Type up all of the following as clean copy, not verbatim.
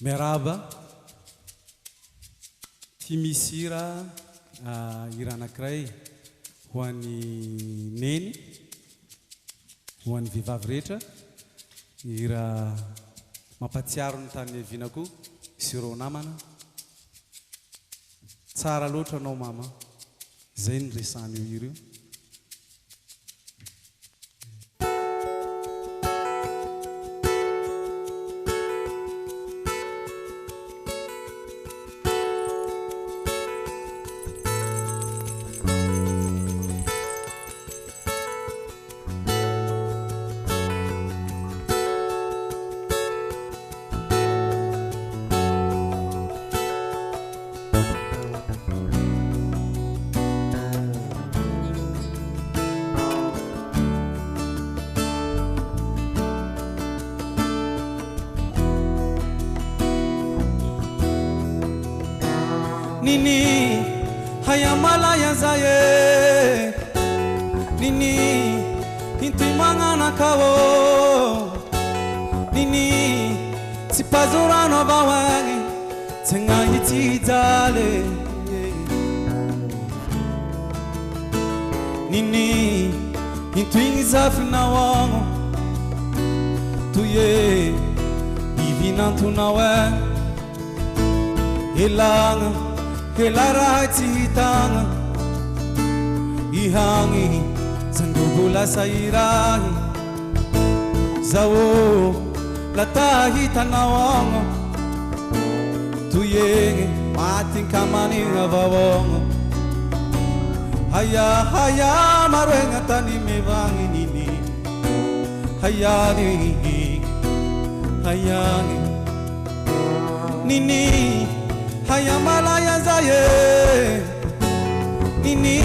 Meraba Timisira Iranakray ho an'ny neny ho an'ny vehivavy rehetra ira mampatsiaro ny tany vinako sy ireo namana tsara loatra anao mama zay ny resany io ireo Nini hayamala zaye Nini intimangana kawo Nini sipazurano bawangi Tenga iti dale Nini intuingi zafina wangu Tuye ivinantu nawe Ilanga Kelara titanga Ihangi Zangugula sairahi Zawo Latahi tanawanga Tuyenge Mating kamani ngavawanga Haya haya Marwenga tani mevangi nini Hayani Hayani Nini Hayamala zaye Nini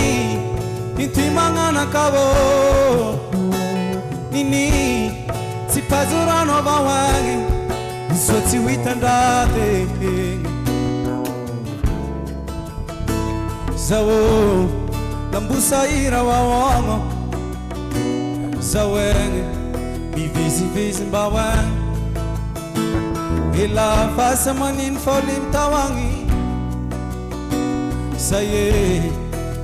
intimangana kawo Nini sipazurano bawangi Isoti witandate Zawo lambusa ira wawango Zawenge Bivisi visi bawangi Ila fasa manin folim tawangi Saye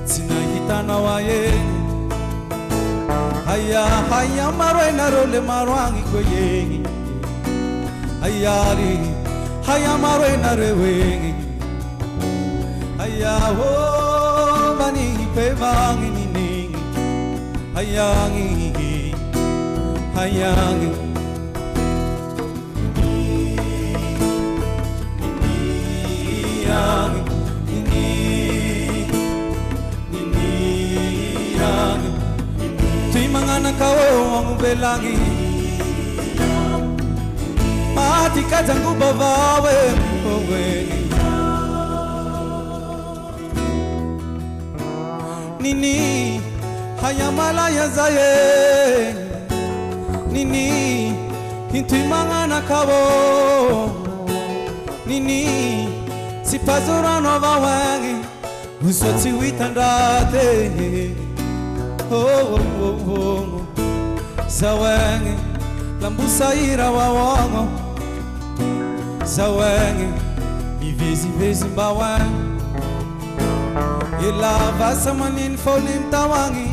sinahita na waye Haya haya marwe na role marwangi kwenye Hayari haya marwe na rewengi Haya ho bani pevangi nini Hayangi Hayangi Tuimangana kawo wangu belangi Mati kazangu babawe Nini hayamala ya zaye Nini tuimangana kawo Nini sipazurano bawangi Usoti witandate Zawenge lambusa ira wawango Zawenge ivezi vezi mbawangi Ila vasa manin folim tawangi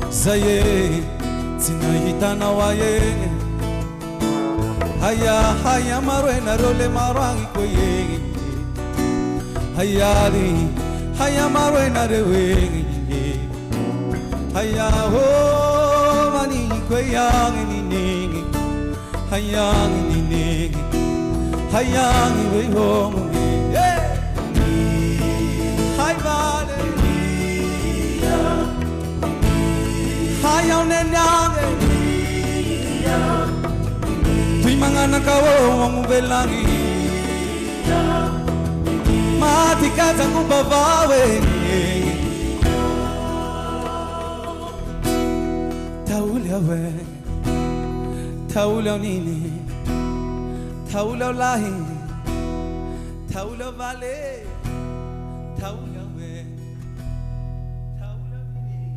Zaye sinahita na wayenge Haya haya marwe na role marwangi koyenge Hayari haya marwe na rewengi Haya ho mani kweyangi ninigi Hayangi ninigi Hayangi wehongi Hai vale Haya unenyange Tuimangana kawo wangu belangi Mati kazangu babawe Taulewe Tauleo nini Tauleo lahi Tauleo vale Taulewe Tauleo nini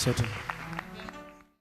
Sote.